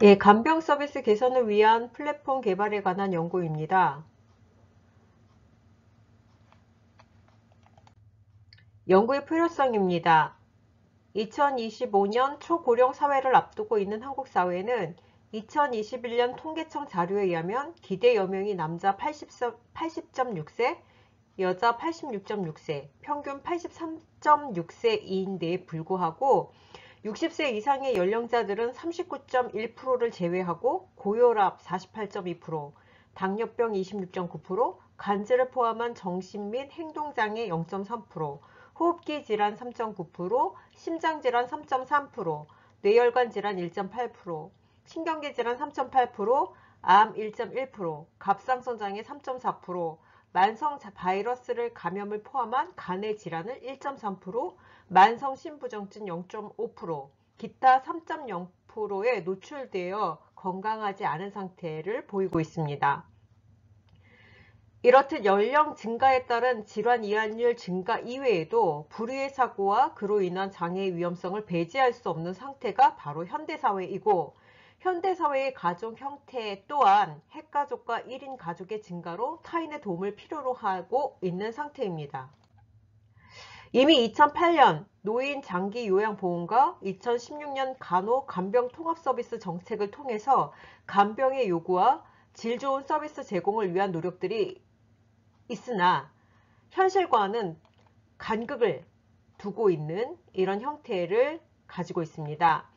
예, 간병 서비스 개선을 위한 플랫폼 개발에 관한 연구입니다. 연구의 필요성입니다. 2025년 초고령 사회를 앞두고 있는 한국 사회는 2021년 통계청 자료에 의하면 기대 여명이 남자 80.6세, 여자 86.6세, 평균 83.6세인데에 불구하고 60세 이상의 연령자들은 39.1%를 제외하고 고혈압 48.2%, 당뇨병 26.9%, 간질을 포함한 정신 및 행동장애 0.3%, 호흡기 질환 3.9%, 심장질환 3.3%, 뇌혈관 질환 1.8%, 신경계 질환 3.8%, 암 1.1%, 갑상선 장애 3.4%, 만성 바이러스를 감염을 포함한 간의 질환을 1.3%, 만성 심부정증 0.5%, 기타 3.0%에 노출되어 건강하지 않은 상태를 보이고 있습니다. 이렇듯 연령 증가에 따른 질환 이완율 증가 이외에도 불의의 사고와 그로 인한 장애의 위험성을 배제할 수 없는 상태가 바로 현대사회이고, 현대사회의 가족 형태 또한 핵가족과 1인 가족의 증가로 타인의 도움을 필요로 하고 있는 상태입니다. 이미 2008년 노인 장기 요양보험과 2016년 간병통합서비스 정책을 통해서 간병의 요구와 질 좋은 서비스 제공을 위한 노력들이 있으나 현실과는 간극을 두고 있는 이런 형태를 가지고 있습니다.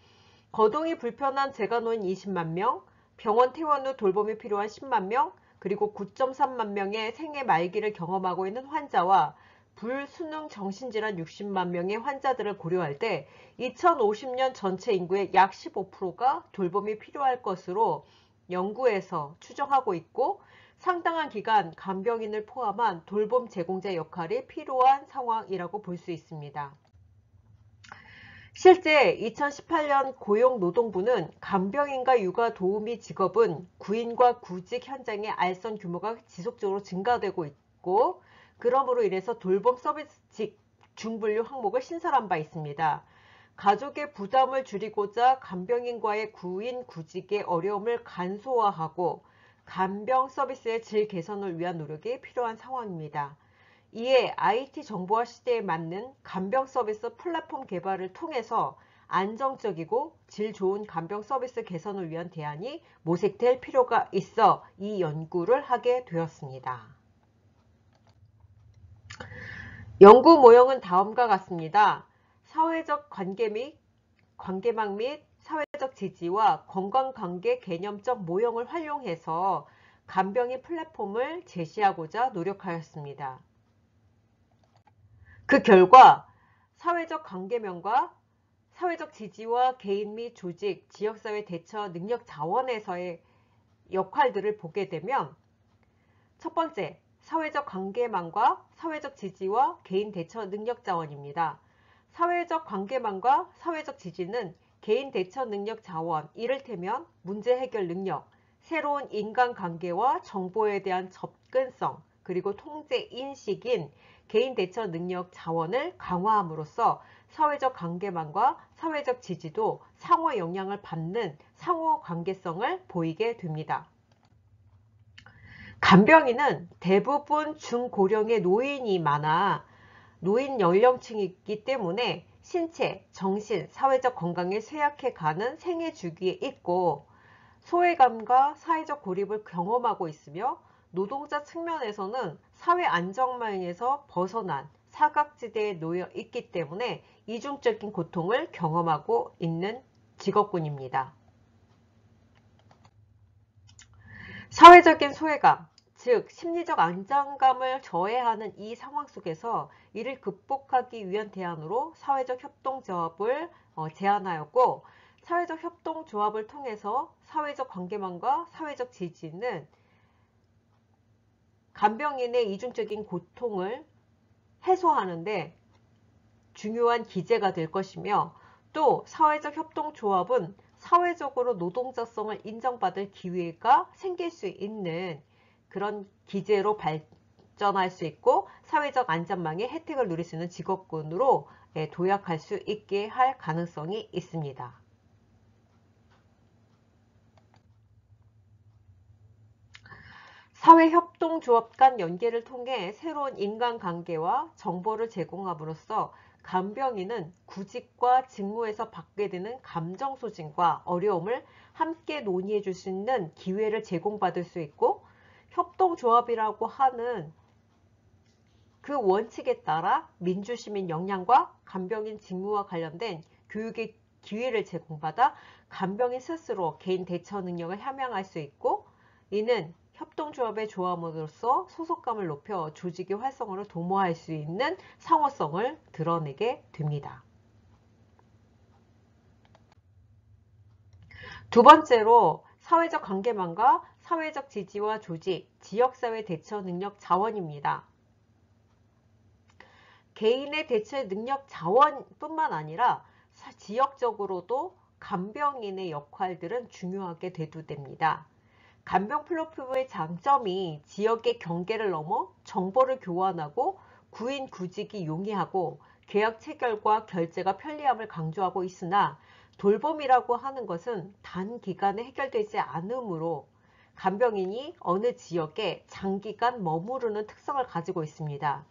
거동이 불편한 재간호인 20만 명, 병원 퇴원 후 돌봄이 필요한 10만 명, 그리고 9.3만 명의 생애 말기를 경험하고 있는 환자와 불수능 정신질환 60만 명의 환자들을 고려할 때 2050년 전체 인구의 약 15%가 돌봄이 필요할 것으로 연구에서 추정하고 있고, 상당한 기간 간병인을 포함한 돌봄 제공자 역할이 필요한 상황이라고 볼 수 있습니다. 실제 2018년 고용노동부는 간병인과 육아도우미 직업은 구인과 구직 현장의 알선 규모가 지속적으로 증가되고 있고, 그러므로 인해서 돌봄 서비스직 중분류 항목을 신설한 바 있습니다. 가족의 부담을 줄이고자 간병인과의 구인, 구직의 어려움을 간소화하고 간병 서비스의 질 개선을 위한 노력이 필요한 상황입니다. 이에 IT 정보화 시대에 맞는 간병 서비스 플랫폼 개발을 통해서 안정적이고 질 좋은 간병 서비스 개선을 위한 대안이 모색될 필요가 있어 이 연구를 하게 되었습니다. 연구 모형은 다음과 같습니다. 사회적 관계망 및 사회적 지지와 건강관계 개념적 모형을 활용해서 간병인 플랫폼을 제시하고자 노력하였습니다. 그 결과 사회적 관계면과 사회적 지지와 개인 및 조직, 지역사회 대처 능력 자원에서의 역할들을 보게 되면, 첫 번째, 사회적 관계망과 사회적 지지와 개인 대처 능력 자원입니다. 사회적 관계망과 사회적 지지는 개인 대처 능력 자원, 이를테면 문제 해결 능력, 새로운 인간관계와 정보에 대한 접근성, 그리고 통제 인식인 개인 대처 능력 자원을 강화함으로써 사회적 관계망과 사회적 지지도 상호 영향을 받는 상호 관계성을 보이게 됩니다. 간병인은 대부분 중고령의 노인이 많아 노인 연령층이기 때문에 신체, 정신, 사회적 건강에 쇠약해가는 생애 주기에 있고, 소외감과 사회적 고립을 경험하고 있으며, 노동자 측면에서는 사회 안정망에서 벗어난 사각지대에 놓여 있기 때문에 이중적인 고통을 경험하고 있는 직업군입니다. 사회적인 소외감, 즉 심리적 안정감을 저해하는 이 상황 속에서 이를 극복하기 위한 대안으로 사회적 협동조합을 제안하였고, 사회적 협동조합을 통해서 사회적 관계망과 사회적 지지는 간병인의 이중적인 고통을 해소하는데 중요한 기제가 될 것이며, 또 사회적 협동조합은 사회적으로 노동자성을 인정받을 기회가 생길 수 있는 그런 기제로 발전할 수 있고, 사회적 안전망의 혜택을 누릴 수 있는 직업군으로 도약할 수 있게 할 가능성이 있습니다. 사회협동조합 간 연계를 통해 새로운 인간관계와 정보를 제공함으로써 간병인은 구직과 직무에서 받게 되는 감정소진과 어려움을 함께 논의해 줄 수 있는 기회를 제공받을 수 있고, 협동조합이라고 하는 그 원칙에 따라 민주시민 역량과 간병인 직무와 관련된 교육의 기회를 제공받아 간병인 스스로 개인 대처 능력을 함양할 수 있고, 이는 협동조합의 조합원으로서 소속감을 높여 조직의 활성화를 도모할 수 있는 상호성을 드러내게 됩니다. 두 번째로 사회적 관계망과 사회적 지지와 조직, 지역사회 대처 능력 자원입니다. 개인의 대처 능력 자원뿐만 아니라 지역적으로도 간병인의 역할들은 중요하게 대두됩니다. 간병 플랫폼의 장점이 지역의 경계를 넘어 정보를 교환하고 구인 구직이 용이하고 계약 체결과 결제가 편리함을 강조하고 있으나, 돌봄이라고 하는 것은 단기간에 해결되지 않으므로 간병인이 어느 지역에 장기간 머무르는 특성을 가지고 있습니다.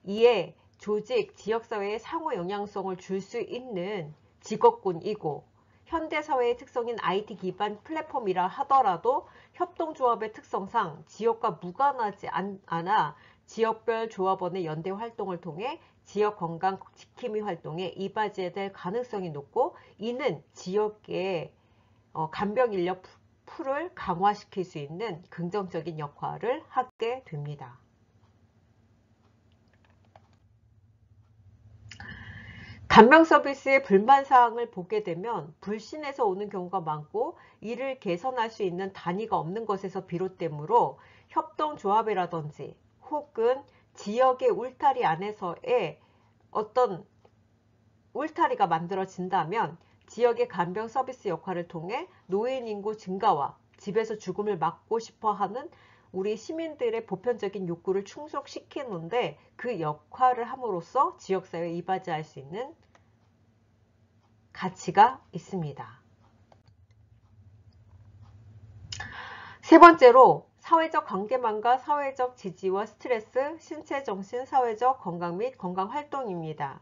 이에 조직, 지역사회에 상호 영향성을 줄 수 있는 직업군이고, 현대사회의 특성인 IT 기반 플랫폼이라 하더라도 협동조합의 특성상 지역과 무관하지 않아 지역별 조합원의 연대 활동을 통해 지역 건강 지킴이 활동에 이바지해야 될 가능성이 높고, 이는 지역의 간병 인력 풀을 강화시킬 수 있는 긍정적인 역할을 하게 됩니다. 간병 서비스의 불만 사항을 보게 되면 불신에서 오는 경우가 많고, 이를 개선할 수 있는 단위가 없는 것에서 비롯되므로 협동조합이라든지 혹은 지역의 울타리 안에서의 어떤 울타리가 만들어진다면 지역의 간병 서비스 역할을 통해 노인 인구 증가와 집에서 죽음을 막고 싶어 하는 우리 시민들의 보편적인 욕구를 충족시키는데 그 역할을 함으로써 지역사회에 이바지할 수 있는 가치가 있습니다. 세 번째로 사회적 관계망과 사회적 지지와 스트레스, 신체, 정신, 사회적 건강 및 건강활동입니다.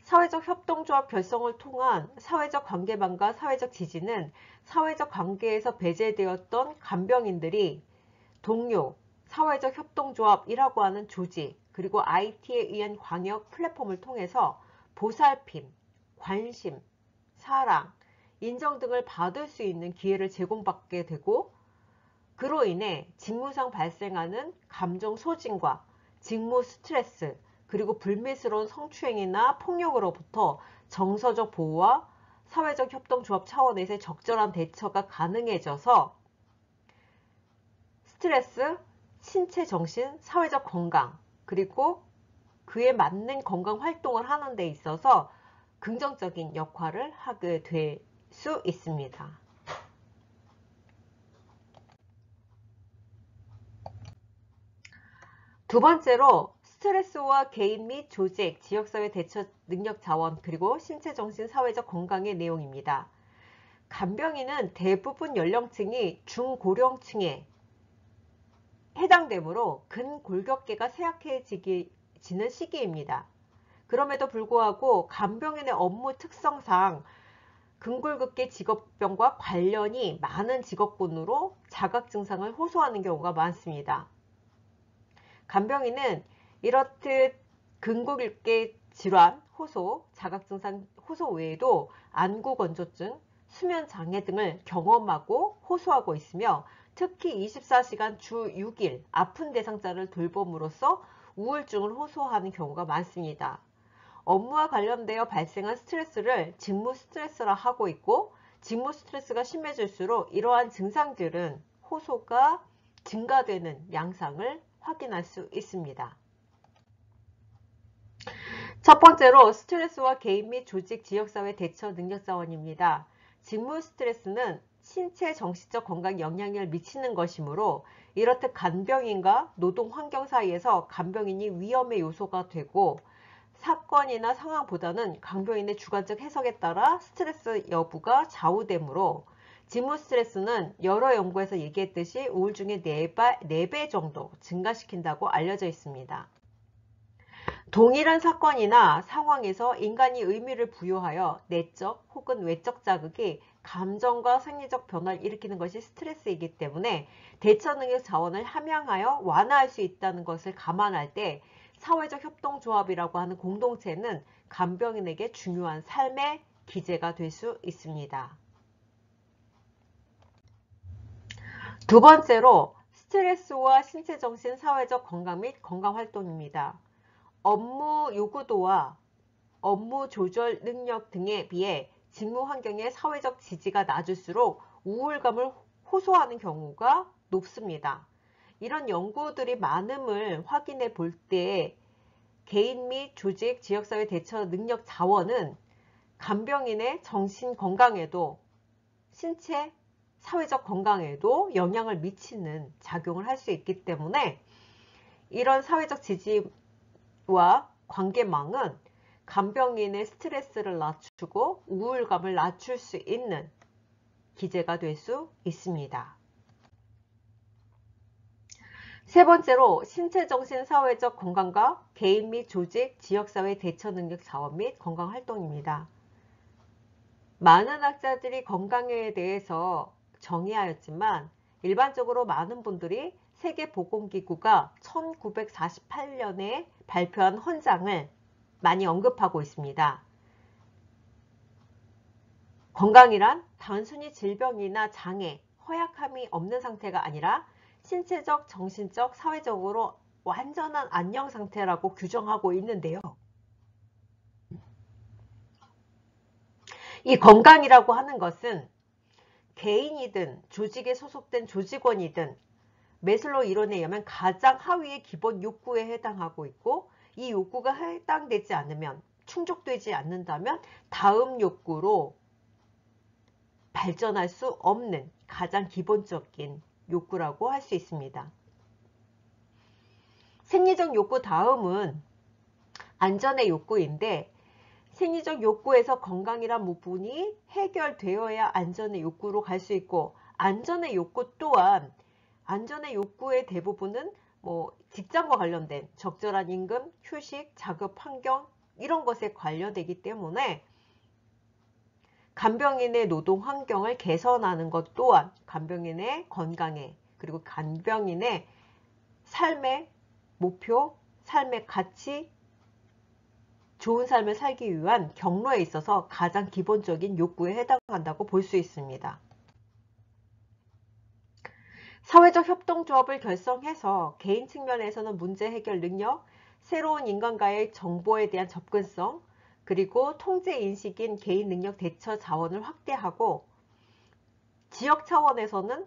사회적 협동조합 결성을 통한 사회적 관계망과 사회적 지지는 사회적 관계에서 배제되었던 간병인들이 동료, 사회적 협동조합이라고 하는 조직, 그리고 IT에 의한 광역 플랫폼을 통해서 보살핌, 관심, 사랑, 인정 등을 받을 수 있는 기회를 제공받게 되고, 그로 인해 직무상 발생하는 감정 소진과 직무 스트레스, 그리고 불미스러운 성추행이나 폭력으로부터 정서적 보호와 사회적 협동조합 차원에서의 적절한 대처가 가능해져서 스트레스, 신체, 정신, 사회적 건강, 그리고 그에 맞는 건강 활동을 하는 데 있어서 긍정적인 역할을 하게 될 수 있습니다. 두 번째로 스트레스와 개인 및 조직, 지역사회 대처 능력 자원, 그리고 신체, 정신, 사회적 건강의 내용입니다. 간병인은 대부분 연령층이 중고령층에 해당되므로 근골격계가 쇠약해지는 시기입니다. 그럼에도 불구하고 간병인의 업무 특성상 근골격계 직업병과 관련이 많은 직업군으로 자각 증상을 호소하는 경우가 많습니다. 간병인은 이렇듯 근골격계 질환 호소, 자각 증상 호소 외에도 안구 건조증, 수면 장애 등을 경험하고 호소하고 있으며, 특히 24시간 주 6일 아픈 대상자를 돌봄으로써 우울증을 호소하는 경우가 많습니다. 업무와 관련되어 발생한 스트레스를 직무 스트레스라 하고 있고, 직무 스트레스가 심해질수록 이러한 증상들은 호소가 증가되는 양상을 확인할 수 있습니다. 첫 번째로 스트레스와 개인 및 조직, 지역사회 대처 능력 자원입니다. 직무 스트레스는 신체, 정신적 건강에 영향을 미치는 것이므로 이렇듯 간병인과 노동 환경 사이에서 간병인이 위험의 요소가 되고, 사건이나 상황보다는 간병인의 주관적 해석에 따라 스트레스 여부가 좌우되므로 직무 스트레스는 여러 연구에서 얘기했듯이 우울증의 4배 정도 증가시킨다고 알려져 있습니다. 동일한 사건이나 상황에서 인간이 의미를 부여하여 내적 혹은 외적 자극이 감정과 생리적 변화를 일으키는 것이 스트레스이기 때문에 대처 능력 자원을 함양하여 완화할 수 있다는 것을 감안할 때 사회적 협동조합이라고 하는 공동체는 간병인에게 중요한 삶의 기제가 될 수 있습니다. 두 번째로 스트레스와 신체, 정신, 사회적 건강 및 건강활동입니다. 업무 요구도와 업무 조절 능력 등에 비해 직무 환경의 사회적 지지가 낮을수록 우울감을 호소하는 경우가 높습니다. 이런 연구들이 많음을 확인해 볼 때 개인 및 조직, 지역사회 대처 능력 자원은 간병인의 정신 건강에도 신체, 사회적 건강에도 영향을 미치는 작용을 할 수 있기 때문에 이런 사회적 지지와 관계망은 간병인의 스트레스를 낮추고 우울감을 낮출 수 있는 기제가 될 수 있습니다. 세 번째로 신체, 정신, 사회적 건강과 개인 및 조직, 지역사회 대처 능력 자원 및 건강활동입니다. 많은 학자들이 건강에 대해서 정의하였지만 일반적으로 많은 분들이 세계보건기구가 1948년에 발표한 헌장을 많이 언급하고 있습니다. 건강이란 단순히 질병이나 장애, 허약함이 없는 상태가 아니라 신체적, 정신적, 사회적으로 완전한 안녕 상태라고 규정하고 있는데요. 이 건강이라고 하는 것은 개인이든 조직에 소속된 조직원이든 매슬로우 이론에 의하면 가장 하위의 기본 욕구에 해당하고 있고 이 욕구가 해당되지 않으면 충족되지 않는다면 다음 욕구로 발전할 수 없는 가장 기본적인 욕구라고 할 수 있습니다. 생리적 욕구 다음은 안전의 욕구인데 생리적 욕구에서 건강이란 부분이 해결되어야 안전의 욕구로 갈 수 있고 안전의 욕구 또한 안전의 욕구의 대부분은 직장과 관련된 적절한 임금, 휴식, 작업 환경 이런 것에 관련되기 때문에 간병인의 노동 환경을 개선하는 것 또한 간병인의 건강에 그리고 간병인의 삶의 목표, 삶의 가치, 좋은 삶을 살기 위한 경로에 있어서 가장 기본적인 욕구에 해당한다고 볼 수 있습니다. 사회적 협동조합을 결성해서 개인 측면에서는 문제 해결 능력, 새로운 인간과의 정보에 대한 접근성, 그리고 통제 인식인 개인 능력 대처 자원을 확대하고 지역 차원에서는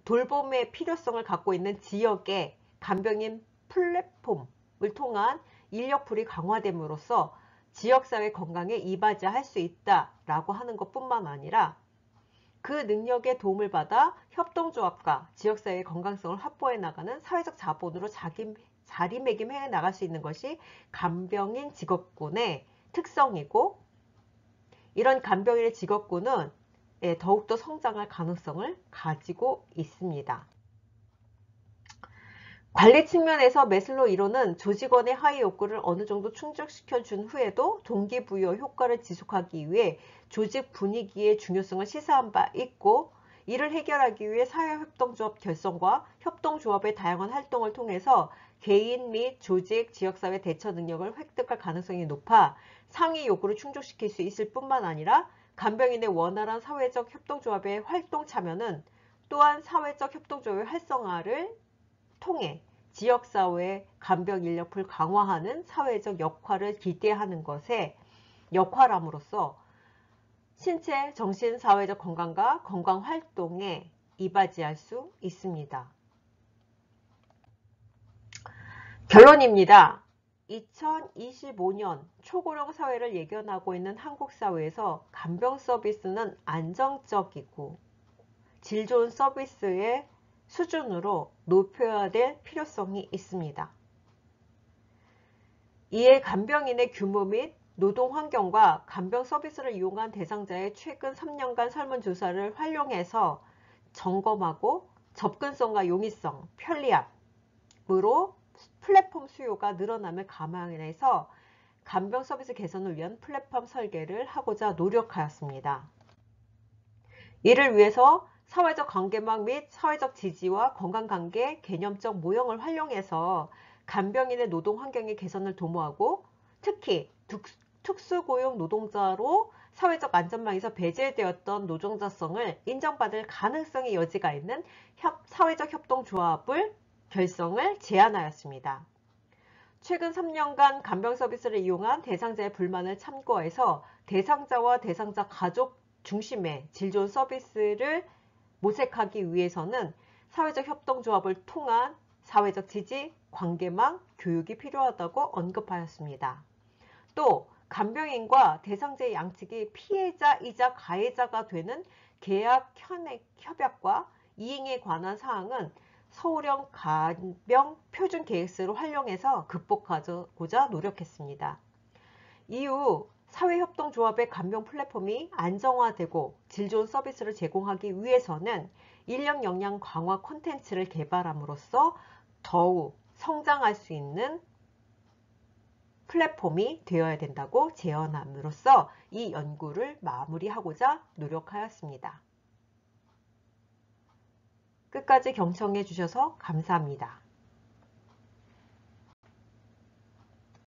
돌봄의 필요성을 갖고 있는 지역의 간병인 플랫폼을 통한 인력풀이 강화됨으로써 지역사회 건강에 이바지할 수 있다라고 하는 것뿐만 아니라 그 능력의 도움을 받아 협동조합과 지역사회의 건강성을 확보해 나가는 사회적 자본으로 자리매김해 나갈 수 있는 것이 간병인 직업군의 특성이고 이런 간병인의 직업군은 더욱더 성장할 가능성을 가지고 있습니다. 관리 측면에서 매슬로우 이론은 조직원의 하위 욕구를 어느 정도 충족시켜 준 후에도 동기부여 효과를 지속하기 위해 조직 분위기의 중요성을 시사한 바 있고 이를 해결하기 위해 사회협동조합 결성과 협동조합의 다양한 활동을 통해서 개인 및 조직, 지역사회 대처 능력을 획득할 가능성이 높아 상위 욕구를 충족시킬 수 있을 뿐만 아니라 간병인의 원활한 사회적 협동조합의 활동 참여는 또한 사회적 협동조합의 활성화를 통해 지역사회 간병 인력풀 강화하는 사회적 역할을 기대하는 것에 역할함으로써 신체, 정신, 사회적 건강과 건강활동에 이바지할 수 있습니다. 결론입니다. 2025년 초고령 사회를 예견하고 있는 한국 사회에서 간병 서비스는 안정적이고 질 좋은 서비스의 수준으로 높여야 될 필요성이 있습니다. 이에 간병인의 규모 및 노동 환경과 간병 서비스를 이용한 대상자의 최근 3년간 설문조사를 활용해서 점검하고 접근성과 용이성, 편리함으로 플랫폼 수요가 늘어남을 감안해서 간병 서비스 개선을 위한 플랫폼 설계를 하고자 노력하였습니다. 이를 위해서 사회적 관계망 및 사회적 지지와 건강관계 개념적 모형을 활용해서 간병인의 노동 환경의 개선을 도모하고 특히 특수고용 노동자로 사회적 안전망에서 배제되었던 노동자성을 인정받을 가능성의 여지가 있는 사회적 협동조합을 결성을 제안하였습니다. 최근 3년간 간병 서비스를 이용한 대상자의 불만을 참고해서 대상자와 대상자 가족 중심의 질 좋은 서비스를 모색하기 위해서는 사회적 협동조합을 통한 사회적 지지, 관계망, 교육이 필요하다고 언급하였습니다. 또 간병인과 대상자의 양측이 피해자이자 가해자가 되는 계약 협약과 이행에 관한 사항은 서울형 간병 표준 계획서를 활용해서 극복하고자 노력했습니다. 이후 사회협동조합의 간병 플랫폼이 안정화되고 질 좋은 서비스를 제공하기 위해서는 인력 역량 강화 콘텐츠를 개발함으로써 더욱 성장할 수 있는 플랫폼이 되어야 된다고 제언함으로써 이 연구를 마무리하고자 노력하였습니다. 끝까지 경청해 주셔서 감사합니다.